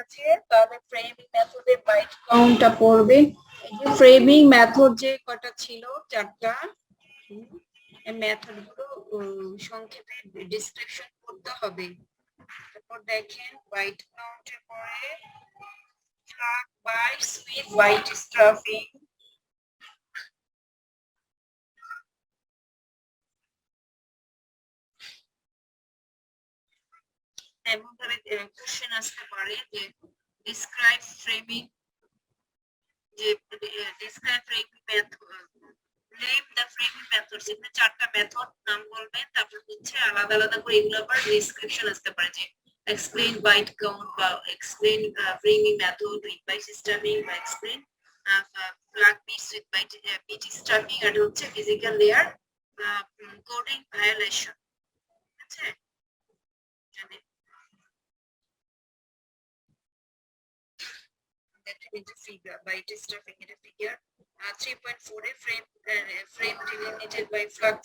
আছে, তাহলে ফ্রেমিং মেথডে বাইট কাউন্টটা পড়বে। এই যে ফ্রেমিং মেথড যে কটা ছিল 4টা, এই মেথড গুলো সংক্ষেপে ডেসক্রিপশন করতে হবে। তারপর দেখেন বাইট কাউন্টের পরে ফ্লাগ বাইটস উইথ বাইট স্ট্রাফিং, এমন ভাবে কোশ্চেন আসতে পারে যে ডিসক্রাইব ফ্রেমিং, যে describe framing method, name the framing methods, এখানে 4টা মেথড নাম বলবেন, তারপর হচ্ছে আলাদা আলাদা করে এগুলো আবার ডেসক্রিপশন আসতে পারে, যে এক্সপ্লেইন বাইট কাউন্ট বা explain framing method with byte stuffing বা explain flag bits with bit stuffing, আর হচ্ছে ফিজিক্যাল লেয়ার কোডিং ভায়োলেশন। ঠিক আছে, figure by stuffing in a figure 3.4 a frame delineated by flag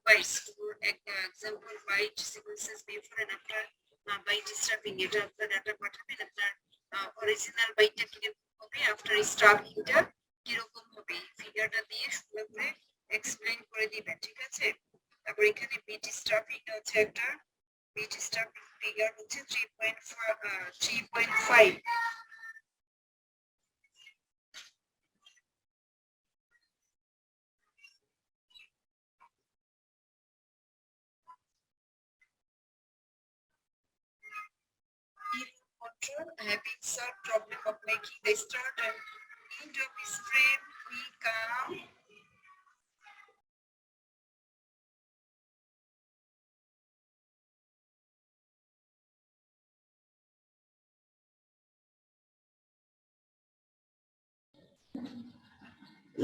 bytes, for example byte sequences before and after byte stuffing, এটা আপনার data পাঠাবেন, আপনার original বাইটটা কিরকম হবে, আফটার স্টাফিংটা কিরকম হবে, ফিগারটা দিয়ে সুন্দর করে এক্সপ্লেইন করে দিবেন। ঠিক আছে, তারপর এখানে বিট স্টাফিং হচ্ছে একটা, বিট স্টাফিং ফিগার হচ্ছে 3.5। Control having solved problem of making the start and end of this frame, we come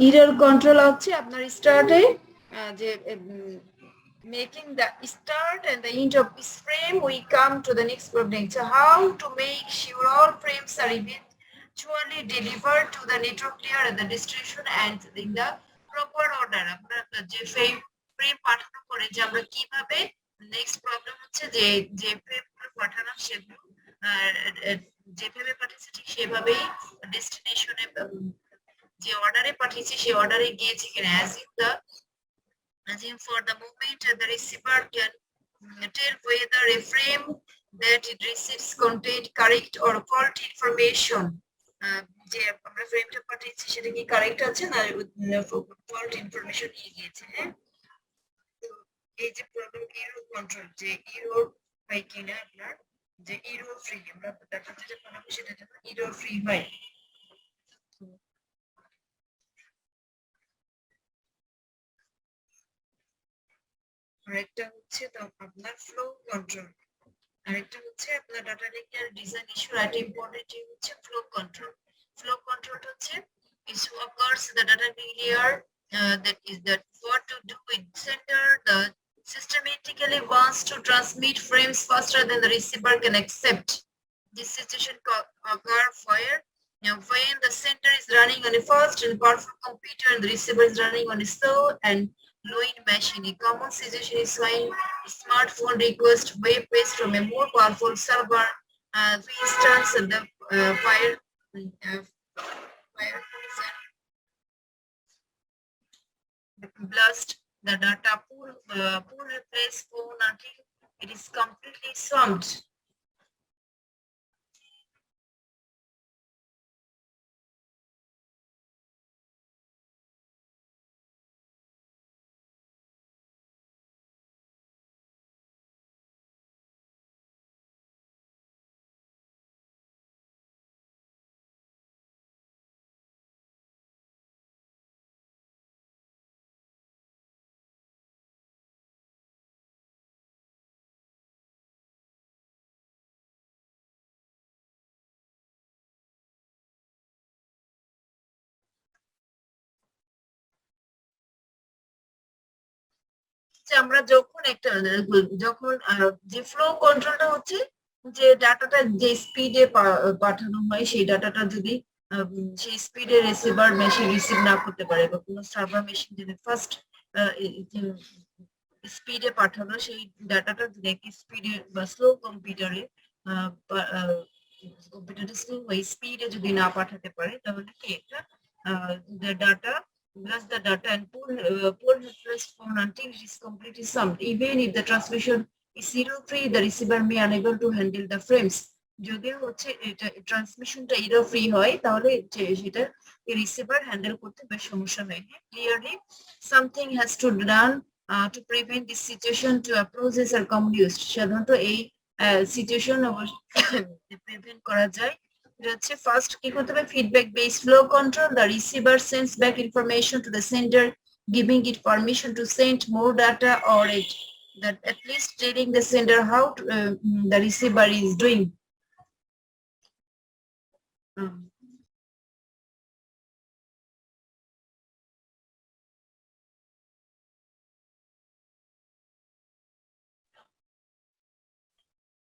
error control হচ্ছে আপনার স্টার্টে যে making the start and the end of this frame, we come to the next problem. So how to make sure all frames are eventually delivered to the network layer and the destination and in the proper order. আমরা যে frame পাঠানোর পরে যে আমরা কিভাবে, next problem হচ্ছে যে যে ফ্রেমগুলো পাঠালাম সেগুলো যেভাবে পাঠিয়েছে ঠিক সেভাবেই ডেস্টিনেশনে যে অর্ডারে পাঠিয়েছি সেই অর্ডারে গিয়েছে কিনা, assume for the moment the receiver can tell whether a frame that it receives contained correct or faulty information, যে আমরা ফ্রেমটা পাঠিয়েছি সেটা কি কারেক্ট আছে না ফল্ট ইনফরমেশন নিয়ে গিয়েছে। হ্যাঁ, এই যে প্রবলেম এরর কন্ট্রোল, যে এরর হয় কিনা আপনার, যে এরর ফ্রি, আমরা ডাটা যেটা বানাবো সেটা যেন এরর ফ্রি হয়। আরেকটা হচ্ছে তো আপনার ফ্লো কন্ট্রোল, আরেকটা হচ্ছে আপনার ডাটা লিঙ্কের ডিজাইন ইস্যু, আর ইম্পর্টেন্ট হচ্ছে ফ্লো কন্ট্রোল। ফ্লো কন্ট্রোল হচ্ছে is occurs the data layer, that is that what to do with sender, the systematically wants to transmit frames faster than the receiver can accept. This situation occur where when the sender is running on a fast and powerful computer and the receiver is running on a slow and low-end machine. A common situation is when a smartphone requests web page from a more powerful server. For instance, the fire blast the data pool replace phone until it is completely swamped. আমরা যখন একটা যখন যে flow কন্ট্রোলটা হচ্ছে যে ডাটাটা যে স্পিডে পাঠানো হয় সেই ডাটাটা যদি সেই স্পিডে রিসিভার মেশিন রিসিভ না করতে পারে বা কোনো সার্ভার মেশিন যদি ফার্স্ট স্পিডে পাঠানো সেই ডাটাটা যদি একই স্পিডে বা স্লো কম্পিউটারে কম্পিউটারটা স্লো হয়, স্পিডে যদি না পাঠাতে পারে তাহলে কি এটা the data blast the data and pull request phone until it is completely summed. Even if the transmission is error free, the receiver may unable to handle the frames. যদি হচ্ছে এটা ট্রান্সমিশনটা এরর ফ্রি হয় তাহলে সেটা receiver handle করতে বেশ সমস্যা হয়। Clearly something has to done to prevent this situation to a process are common used. সাধারণত এই সিচুয়েশন প্রিভেন্ট করা যায়। এটা হচ্ছে ফার্স্ট কি করতে হবে, feedback base flow control, the receiver sends back information to the sender giving it permission to send more data or it that at least telling the sender how to, the receiver is doing.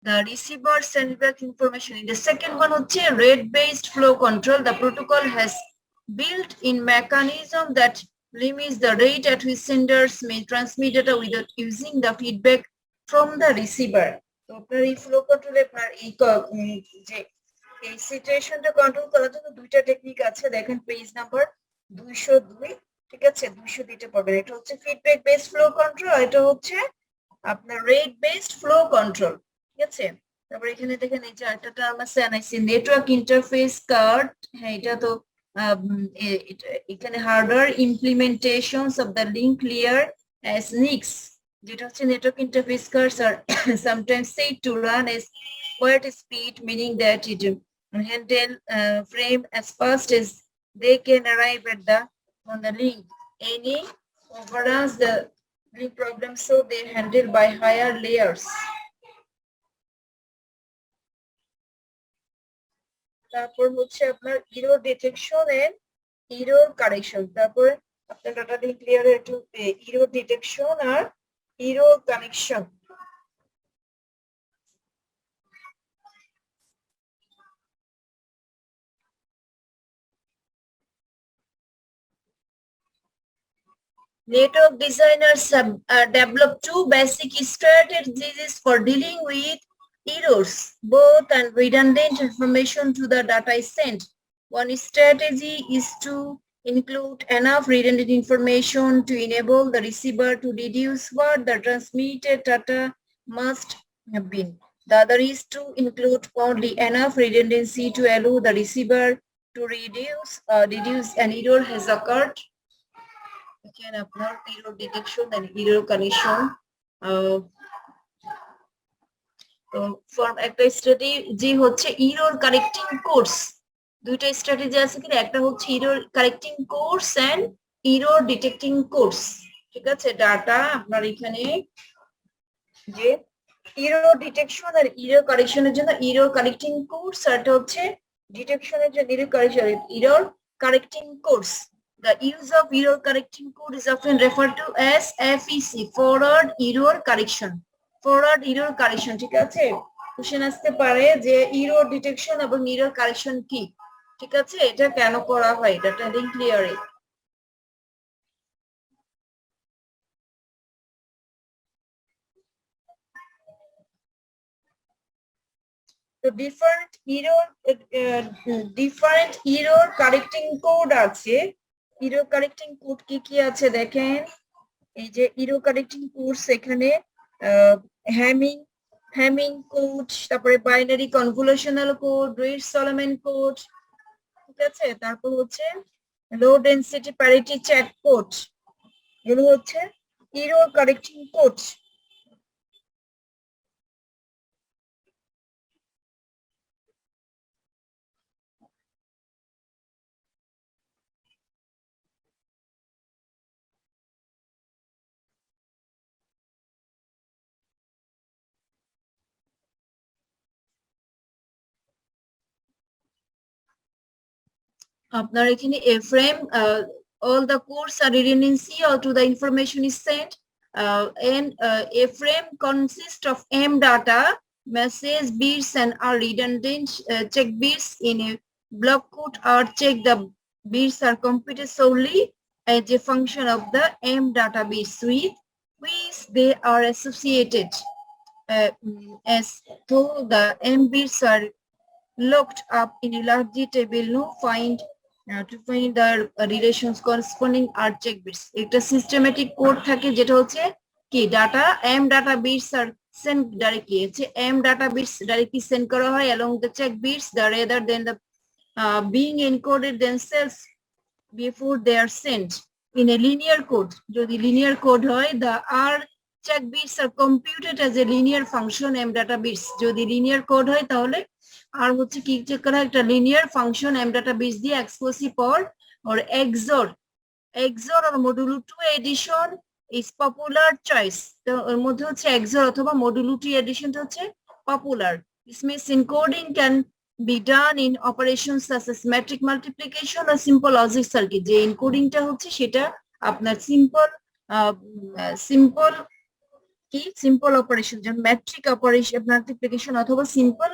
The receiver send back information. In the second one হচ্ছে rate based flow control. The protocol has built in mechanism that limits the rate at which senders may transmit data without using the feedback from the receiver. তো আপনার এই flow কন্ট্রোলে আপনার এই যে এই সিচুয়েশনটা কন্ট্রোল করার জন্য দুইটা টেকনিক আছে, দেখেন পেজ নাম্বার 202, ঠিক আছে, 202 দিতে পারবেন। এটা হচ্ছে ফিডব্যাক বেসড ফ্লো কন্ট্রোল, এটা হচ্ছে আপনার রেট বেসড ফ্লো কন্ট্রোল, ঠিক আছে। তারপর এখানে দেখেন এই যে আরেকটা টার্ম আছে এনআইসি নেটওয়ার্ক ইন্টারফেস কার্ড। হ্যাঁ, এটা তো এখানে hardware implementations of the link layer as NICs, যেটা হচ্ছে নেটওয়ার্ক ইন্টারফেস কার্ডস আর sometimes said to run as quiet speed, meaning that it handle frame as fast as they can arrive at the on the link. Any overruns the link problem, so they're handled by higher layers. তারপর হচ্ছে আপনার error detection and error correction. তারপর আপনার data link লেয়ারে একটু error detection আর error connection. Network designers have developed two basic strategies for dealing with errors, both and redundant information to the data is sent. One strategy is to include enough redundant information to enable the receiver to deduce what the transmitted data must have been. The other is to include only enough redundancy to allow the receiver to deduce an error has occurred. Again, আপনার error detection and error connection. তো form একটা strategy হচ্ছে error correcting course. দুইটা strategy আছে, কিন্তু একটা হচ্ছে error correcting course and error detecting course, ঠিক আছে। ডাটা আপনার এখানে যে error detection আর error correction এর জন্য error correcting course, আর এটা হচ্ছে ডিটেকশনের জন্য error correcting course. The use of error correcting code is often referred to as FEC, forward error correction. Forward error correction, ঠিক আছে। কোশ্চেন আসতে পারে যে error detection এবং error correction কি, ঠিক আছে, এটা কেন করা হয়, ডাটা লিংক লেয়ারে। তো ডিফারেন্ট error correcting code আছে। error correcting code কি কি আছে দেখেন, এই যে error correcting codes এখানে হ্যামিং কোড, তারপরে binary convolutional code, Reed Solomon code, ঠিক আছে। তারপর হচ্ছে low density parity check code, এগুলো হচ্ছে error correcting কোড। আপনার এখানে a frame, all the codes are redundancy or to the information is sent, and a frame consists of m data, message bits and are redundant. Check bits in a block code or check the bits are computed solely as a function of the m data bits with which they are associated, as though the m bits are looked up in a large table no find to find the relations corresponding are check bits একটা systematic code থাকে যেটা হচ্ছে কি data m data bits আর send directly হচ্ছে m data bits directly send করা হয় along the check bits the rather than the being encoded themselves before they are sent in a linear code যদি linear code হয় the r check bits are computed as a linear function m data bits যদি linear code হয় তাহলে আর হচ্ছে কি check করা একটা linear function m data bits দিয়ে exclusive or XOR or modulo 2 addition is popular choice তো এর মধ্যে হচ্ছে XOR অথবা modulo 2 addition হচ্ছে popular this means encoding can be done in operations such as metric multiplication or simple logic circuit যে encoding টা হচ্ছে সেটা আপনার simple অপারেশন যেমন ম্যাট্রিক অপারেশন মাল্টিপ্লিকেশন অথবা সিম্পল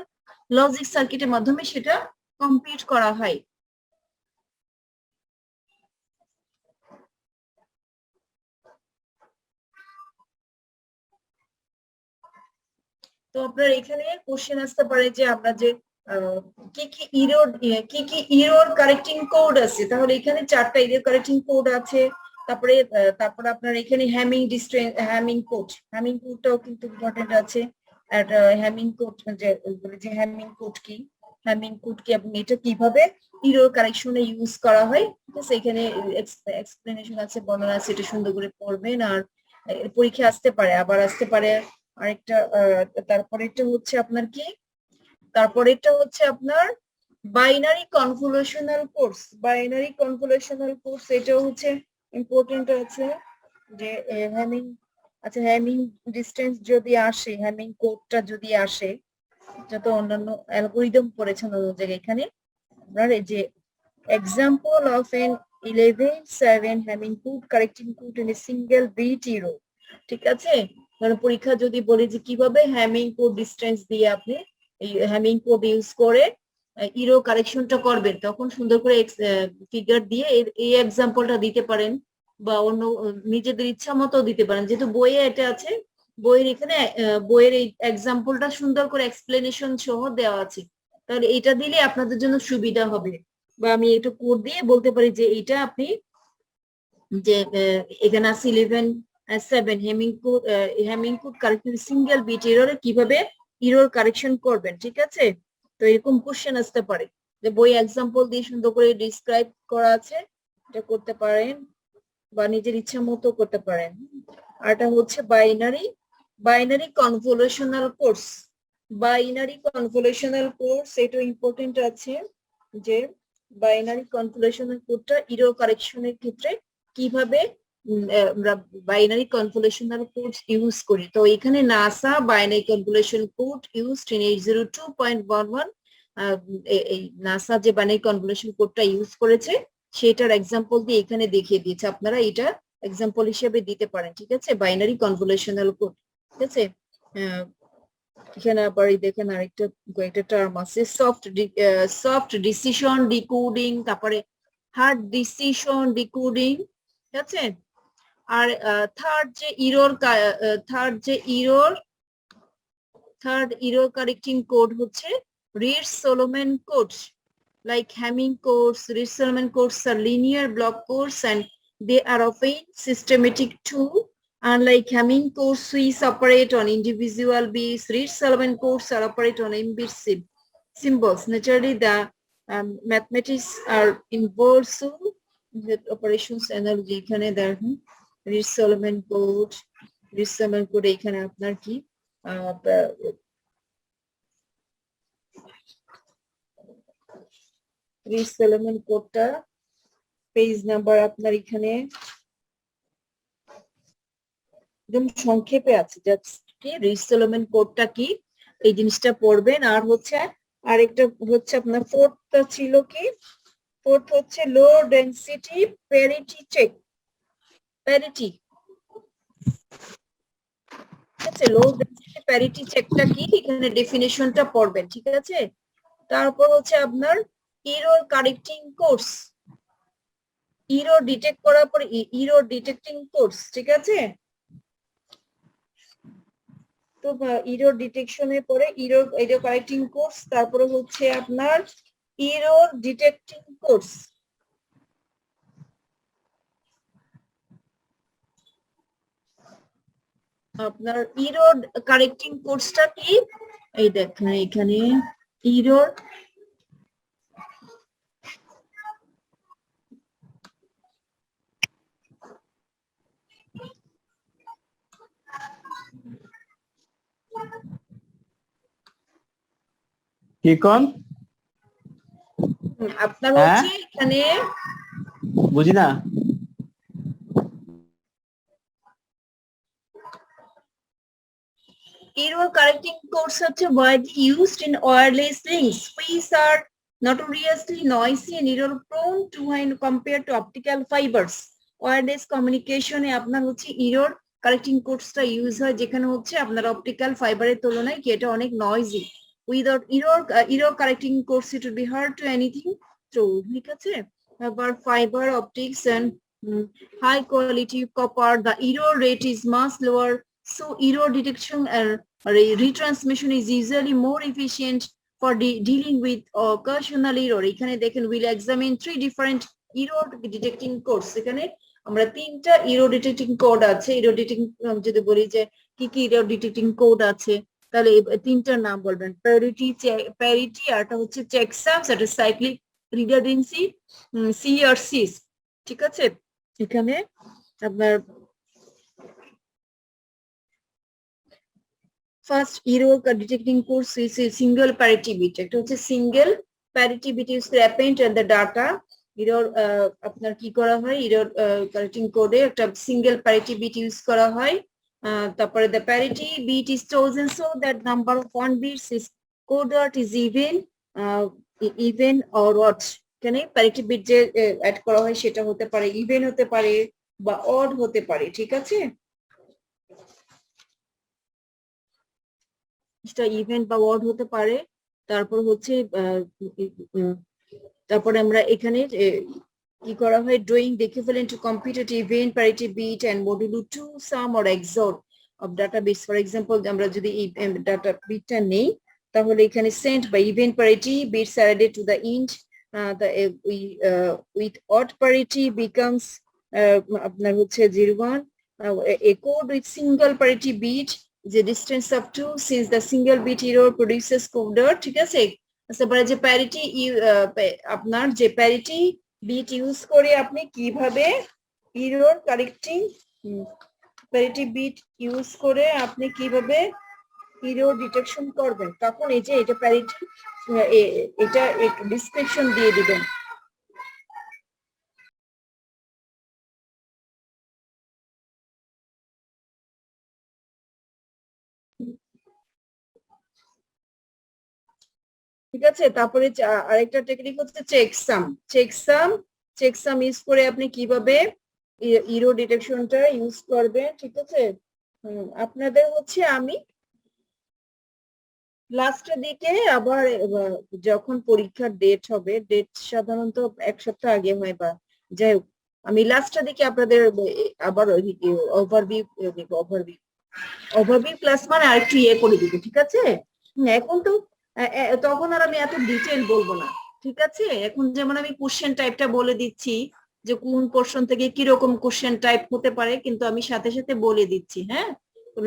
লজিক সার্কিটের মাধ্যমে সেটা কমপ্লিট করা হয় তো আপনার এখানে কোশ্চেন আসতে পারে যে আমরা যে কি ইরর কারেক্টিং কোড আছে তাহলে এখানে 4টা ইরর কারেক্টিং কোড আছে তারপরে আপনার এখানে হ্যামিং কোডটাও কিন্তু ইম্পর্টেন্ট আছে আর হ্যামিং কোড যে হ্যামিং কোড কি আপনি এটা কিভাবে ইরর কারেকশনে ইউজ করা হয় ঠিক আছে এখানে এক্সপ্লেনেশন আছে বর্ণনা আছে এটা সুন্দর করে পড়বেন আর পরীক্ষা আসতে পারে আবার আসতে পারে আরেকটা তারপরেটা হচ্ছে আপনার কি তারপরেটা হচ্ছে আপনার বাইনারি কনভলিউশনাল কোর্স এটাও হচ্ছে ইম্পর্টেন্ট আছে যে হ্যামিং হ্যামিং ডিসটেন্স যদি আসে হ্যামিং কোডটা যদি আসে যত অন্যান্য অ্যালগরিদম করেছেন ওই জায়গায় এখানে আপনার এই যে example of an 11/7 Hamming code correcting code in a single bit error ঠিক আছে মানে পরীক্ষা যদি বলে যে কিভাবে হ্যামিং কোড ডিসটেন্স দিয়ে আপনি এই হ্যামিং কোড ইউজ করে ইরো কারেকশনটা করবেন তখন সুন্দর করে ফিগার দিয়ে এই এক্সাম্পলটা দিতে পারেন বা অন্য নিজেদের ইচ্ছা মতো দিতে পারেন যেহেতু বইয়ে এটা আছে বইয়ের এখানে বইয়ের এই এক্সাম্পলটা সুন্দর করে এক্সপ্লেনেশন সহ দেওয়া আছে তাহলে এটা দিলে আপনাদের জন্য সুবিধা হবে বা আমি এটা কোড দিয়ে বলতে পারি যে এটা আপনি যে এখানে আছে 11/7 Hamming code correcting single bit এররে কিভাবে ইরর কারেকশন করবেন ঠিক আছে তো এরকম কোশ্চেন আসতে পারে যে বই এক্সাম্পল দিয়ে সুন্দর করে ডিসক্রাইব করা আছে এটা করতে পারেন বা নিজের ইচ্ছা মতো করতে পারেন আর এটা হচ্ছে বাইনারি কনভলিউশনাল কোর্স এটা ইম্পর্টেন্ট আছে যে বাইনারি কনভলিউশনাল কোডটা ইরর কারেকশনের ক্ষেত্রে কিভাবে আমরা বাইনারি কনভলিউশনাল কোড ইউজ করি তো এখানে NASA binary convolution code used in 802.11 এই নাসা যে বাইনারি কনভলিউশন কোডটা ইউজ করেছে সেটার এক্সাম্পল দিয়ে এখানে দেখিয়ে দিয়েছে আপনারা এটা এক্সাম্পল হিসেবে দিতে পারেন ঠিক আছে বাইনারি কনভলিউশনাল কোড ঠিক আছে এখানে আবার দেখেন আরেকটা কয়েকটা টার্ম আছে সফট ডিসিশন ডিকোডিং তারপরে হার্ড ডিসিশন ডিকোডিং ঠিক আছে আর থার্ড ইরর কারেক্টিং কোড হচ্ছে reads-Solomon code like Hamming codes, Reed-Solomon codes are linear block codes and they are often systematic too. Unlike Hamming codes, which operate on individual bits, Reed-Solomon codes are operate on m-bit symbols. Naturally, the mathematics are involved so the operations analogy এখানে দেখেন Reed-Solomon code এখানে আপনার কি Reed-Solomon কোডটা page number আপনার এখানে একদম সংক্ষেপে আছে জাস্ট কি Reed-Solomon কোডটা কি এই জিনিসটা পড়বেন আর হচ্ছে আরেকটা হচ্ছে আপনার ফোর্থ ছিল কি ফোর্থ হচ্ছে low density parity check parity আছে লো ডেনসিটি প্যারিটি চেকটা কি এখানে ডেফিনিশনটা পড়বেন ঠিক আছে তারপর হচ্ছে আপনার error correcting course error detect করার পর ইরর ডিটেক্টিং কোর্স ঠিক আছে তো ইরোর ডিটেকশনের পরে ইরোর কারেক্টিং কোর্স, তারপরে হচ্ছে আপনার ইরোর ডিটেক্টিং কোর্স। আপনার ইরোর কারেক্টিং কোর্সটা কি, এই দেখেন এখানে ইরোর কি কোন আপনার হচ্ছে এখানে বুঝি না। Error correcting codes are widely used in wireless links, which are notoriously noisy and error prone to when compared to optical fibers. Wireless communication এ আপনার হচ্ছে error correcting codes-টা ইউজ হয়, যেখানে হচ্ছে আপনার অপটিক্যাল ফাইবারের তুলনায় কি এটা অনেক noisy. Without error correcting codes it would be hard to anything through, ঠিক আছে? আবার fiber optics and high quality copper, the error rate is much lower, so error detection and retransmission is usually more efficient for dealing with occasional error. এখানে দেখেন we'll examine 3 different error detecting codes. এখানে আমরা 3টা error detecting code আছে। error detecting যদি বলি যে কি কি error detecting code আছে, তাহলে 3টার নাম বলবেন। parity আরটা হচ্ছে checksum, সেটা cyclic redundancy, CRCs, ঠিক আছে? এখানে আপনার first error detecting course is a single parity bit, এটা হচ্ছে সিঙ্গেল প্যারিটি বিট ইউজ করে append and the data. error আপনার কি করা হয়, error correcting code এ একটা সিঙ্গেল প্যারিটি বিট ইউজ করা হয়। তারপরে the parity bit is chosen so that number of one bits is coded is even or odd। এখানে প্যারিটি বিট যে অ্যাড করা হয় সেটা হতে পারে ইভেন হতে পারে বা অড হতে পারে, ঠিক আছে? সেটা ইভেন্ট বা ওয়ার্ড হতে পারে। তারপর হচ্ছে তারপরে আমরা এখানে কি করা হয়, drawing the equivalent to computed event parity bit and modulo 2 sum or XOR of database. For example, আমরা যদি এই ডাটা বিটটা নেই, তাহলে এখানে sent by event parity bits are added to the int, with odd parity becomes আপনার হচ্ছে 01, a code with single parity bit the distance of 2 since the single bit error produces coder, ঠিক আছে? তারপরে যে parity আপনার যে parity bit use করে আপনি কিভাবে error correcting parity bit use করে আপনি কিভাবে error ডিটেকশন করবেন, তখন এই যে এটা প্যারিটি এটা ডিসক্রিপশন দিয়ে দিবেন। ঠিক আছে? তারপরে আরেকটা টেকনিক হচ্ছে চেকসাম ইউজ করে আপনি কিভাবে error ডিটেকশনটা ইউজ করবেন, ঠিক আছে? আপনাদের হচ্ছে আমি লাস্টের দিকে আবার যখন পরীক্ষার ডেট হবে, ডেট সাধারণত 1 সপ্তাহ আগে হয়, বা যাই হোক আমি লাস্টের দিকে আপনাদের আবার ওভারভিউ প্লাস মানে আরেকটু করে দিব, ঠিক আছে? এখন তো তখন আর আমি এত ডিটেইল বলবো না, ঠিক আছে? এখন যেমন আমি কোশ্চেন টাইপটা বলে দিচ্ছি যে কোন পোরশন থেকে কি রকম কোশ্চেন টাইপ হতে পারে, কিন্তু আমি সাথে সাথে বলে দিচ্ছি, হ্যাঁ?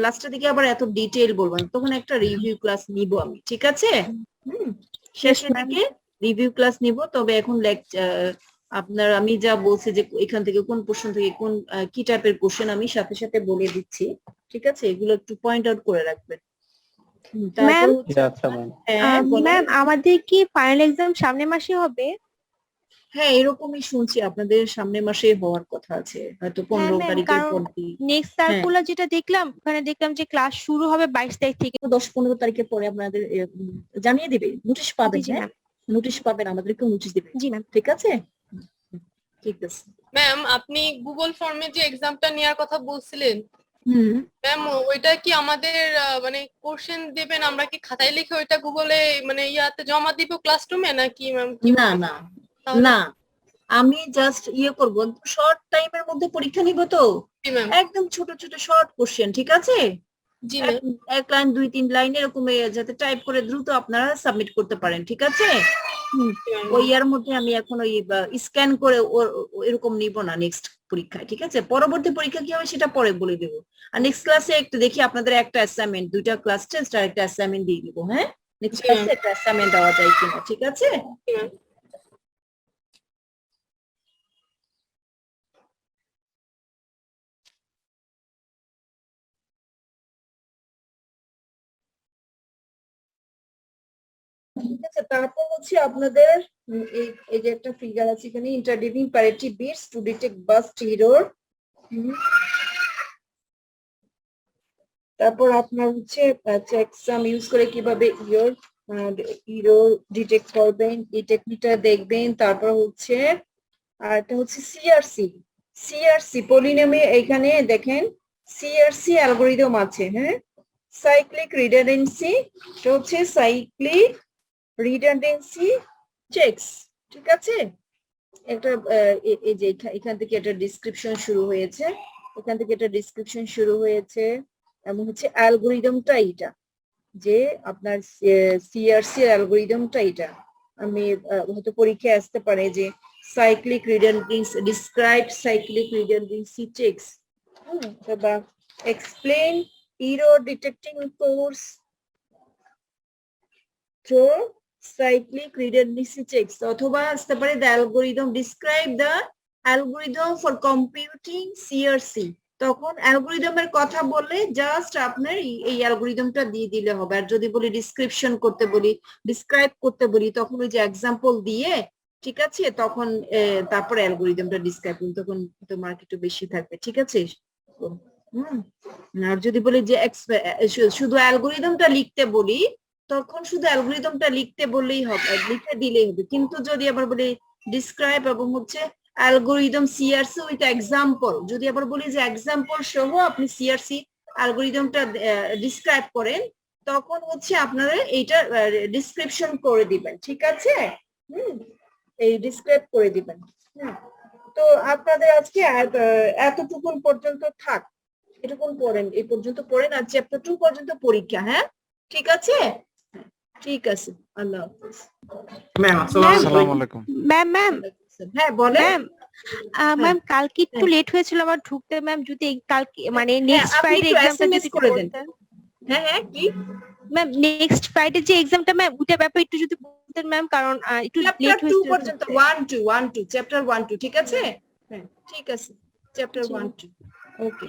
লাস্টের দিকে আবার এত ডিটেইল বলবো না, তখন একটা রিভিউ ক্লাস নিব আমি, ঠিক আছে? শেষের দিকে রিভিউ ক্লাস নিব। তবে এখন আপনার আমি যা বলছি যে এখান থেকে কোন পোরশন থেকে কোন কি টাইপের কোশ্চেন আমি সাথে সাথে বলে দিচ্ছি, ঠিক আছে? এগুলো একটু পয়েন্ট আউট করে রাখবেন। ম্যাম আমাদের কি ফাইনাল এক্সাম সামনের মাসে হবে? হ্যাঁ, এরকমই শুনছি আপনাদের সামনের মাসে হওয়ার কথা আছে, হয়তো 15 তারিখের পর। নেক্সট সার্কুলার যেটা দেখলাম, ওখানে দেখলাম যে ক্লাস শুরু হবে 22 তারিখ থেকে। 10-15 তারিখের পরে আপনাদের জানিয়ে দিবে, নোটিশ পাবেন। হ্যাঁ, নোটিশ পাবেন, আমাদেরকেও নোটিশ দিবে। জি ম্যাম। ঠিক আছে, ঠিক আছে। ম্যাম আপনি গুগল ফর্মে যে এক্সামটা নেওয়ার কথা বলছিলেন, ম্যাম ওইটা কি আমাদের মানে কোশ্চেন দেবেন, আমরা কি খাতায় লিখে ওইটা গুগলে মানে ইয়াতে জমা দিব ক্লাসরুমে নাকি ম্যাম? না না না, আমি জাস্ট করব, শর্ট টাইমের মধ্যে পরীক্ষা নিব তো, একদম ছোট ছোট শর্ট কোশ্চেন, ঠিক আছে? জি ম্যাম। এক লাইন 2-3 লাইন এরকম যাতে টাইপ করে দ্রুত আপনারা সাবমিট করতে পারেন, ঠিক আছে? ওই ইয়ার মধ্যে আমি এখন ওই স্ক্যান করে এরকম নিব না নেক্সট পরীক্ষায়, ঠিক আছে? পরবর্তী পরীক্ষা কি হবে সেটা পরে বলে দেবো। আর নেক্সট ক্লাসে একটু দেখি আপনাদের একটা অ্যাসাইনমেন্ট, 2টা ক্লাস টেস্ট আর একটা অ্যাসাইনমেন্ট দিয়ে দিব, হ্যাঁ? নেক্সট ক্লাসে একটা অ্যাসাইনমেন্ট দেওয়া যায় কিনা, ঠিক আছে? ঠিক আছে, তারপর হচ্ছে আপনাদের এই যে একটা ফিগার আছে এখানে, interleaving parity bits to detect burst error. তারপর আপনার হচ্ছে চেকসাম ইউজ করে কিভাবে এরর ডিটেক্ট করবেন এই টেকনিকটা দেখবেন। তারপর হচ্ছে আর এটা হচ্ছে সিআরসি পলিনোমে, এখানে দেখেন সিআরসি অ্যালগরিদম আছে, হ্যাঁ? সাইক্লিক রিডান্ডেন্সি, এটা হচ্ছে সাইক্লিক রিডান্ডেন্সি চেকস, ঠিক আছে? একটা এই যে এখান থেকে একটা ডিসক্রিপশন শুরু হয়েছে, এবং হচ্ছে অ্যালগরিদমটা এটা, যে আপনার সিআরসি অ্যালগরিদমটা এটা। আমি হয়তো পরীক্ষায় আসতে পারে যে cyclic redundancy, describe cyclic redundancy checks, বা explain error detecting codes through cyclic redundancy checks, অথবা আসতে পারে the algorithm describe the algorithm for computing CRC। তখন অ্যালগরিদমের কথা বললে জাস্ট আপনার এই অ্যালগরিদমটা দিয়ে দিলে হবে। আর যদি বলি ডিসক্রিপশন করতে বলি, ডিসক্রাইব করতে বলি, তখন ওই যে এক্সাম্পল দিয়ে, ঠিক আছে, তখন তারপরে অ্যালগরিদমটা ডিসক্রাইব করুন, তখন তো মার্ক একটু বেশি থাকবে, ঠিক আছে? আর যদি বলি যে শুধু অ্যালগরিদমটা লিখতে বলি, তখন শুধু অ্যালগরিদমটা লিখতে বললেই হবে, লিখে দিলেই হবে। কিন্তু যদি আবার বলি ডিসক্রাইব এবং হচ্ছে অ্যালগরিদম সিআরসি উইথ এক্সাম্পল, যদি আবার বলি যে এক্সাম্পল সহ আপনি সিআরসি অ্যালগরিদমটা ডিসক্রাইব করেন, তখন হচ্ছে আপনারা এইটা ডিসক্রিপশন করে দিবেন, ঠিক আছে? এই ডিসক্রাইব করে দিবেন। তো আপনাদের আজকে এতটুকুন পর্যন্ত থাক, এটুকুন পড়েন, এই পর্যন্ত পড়েন, আর চ্যাপ্টার 2 পর্যন্ত পরীক্ষা, হ্যাঁ? ঠিক আছে, ঠিক আছে, আল্লাহ হাফেজ। ম্যাম আসসালামু আলাইকুম। ম্যাম হ্যাঁ বলেন। ম্যাম কালকে একটু লেট হয়েছিল আমার ঢুকতে ম্যাম, যদি কালকে মানে নেক্সট আপনি ফ্রাইডে একটু এক্সামটা SMS যদি করে দেন। বলতেন। হ্যাঁ কি ম্যাম নেক্সট ফ্রাইডে যে এক্সামটা ম্যাম ওইটার ব্যাপারে একটু যদি বলতেন ম্যাম, কারণ একটু চ্যাপ্টার লেট 2 হয়েছিল পর্যন্ত, 1 2 চ্যাপ্টার 1 2, ঠিক আছে? হ্যাঁ ঠিক আছে, চ্যাপ্টার 1 2, ওকে।